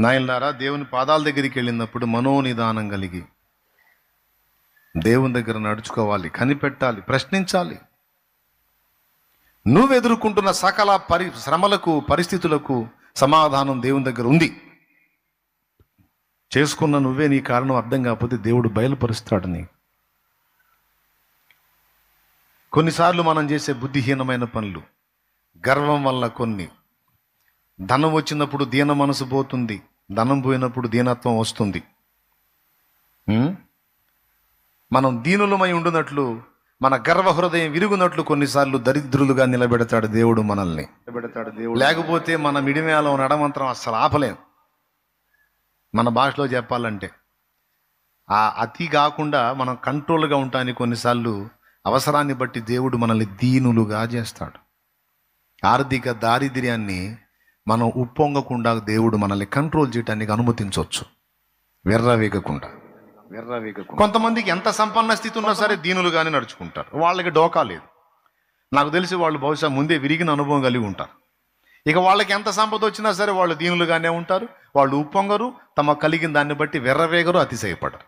నాయనలారా, దేవుని పాదాల దగ్గరికి వెళ్ళినప్పుడు మనోనిదానం కలిగి దేవుని దగ్గర నడుచుకోవాలి, కనిపెట్టాలి, ప్రశ్నించాలి. నువ్వు ఎదుర్కొంటున్న సకల శ్రమలకు, పరిస్థితులకు సమాధానం దేవుని దగ్గర ఉంది. చేసుకున్న నువ్వే నీ కారణం అర్థం కాకపోతే దేవుడు బయలుపరుస్తాడు నీ. కొన్నిసార్లు మనం చేసే బుద్ధిహీనమైన పనులు, గర్వం వల్ల కొన్ని, ధనం వచ్చినప్పుడు దీన మనసు పోతుంది, ధనం పోయినప్పుడు దీనత్వం వస్తుంది. మనం దీనులమై ఉండునట్లు, మన గర్వ హృదయం విరుగునట్లు కొన్నిసార్లు దరిద్రులుగా నిలబెడతాడు దేవుడు మనల్ని. లేకపోతే మన మిడిమేళం నడమంత్రం అస్సలు ఆపలేం. మన భాషలో చెప్పాలంటే ఆ అతి కాకుండా మనం కంట్రోల్గా ఉంటానికి కొన్నిసార్లు అవసరాన్ని బట్టి దేవుడు మనల్ని దీనులుగా చేస్తాడు. ఆర్థిక దారిద్ర్యాన్ని మనం ఉప్పొంగకుండా దేవుడు మనల్ని కంట్రోల్ చేయడానికి అనుమతించవచ్చు, వెర్రవేగకుండా. కొంతమందికి ఎంత సంపన్న స్థితి ఉన్నా సరే దీనులుగానే నడుచుకుంటారు, వాళ్ళకి డోకా లేదు. నాకు తెలిసి వాళ్ళు బహుశా ముందే విరిగిన అనుభవం కలిగి ఉంటారు. ఇక వాళ్ళకి ఎంత సంపద వచ్చినా సరే వాళ్ళు దీనులుగానే ఉంటారు, వాళ్ళు ఉప్పొంగరు, తమ కలిగిన దాన్ని బట్టి వెర్రవేగరు, అతిశయపడరు.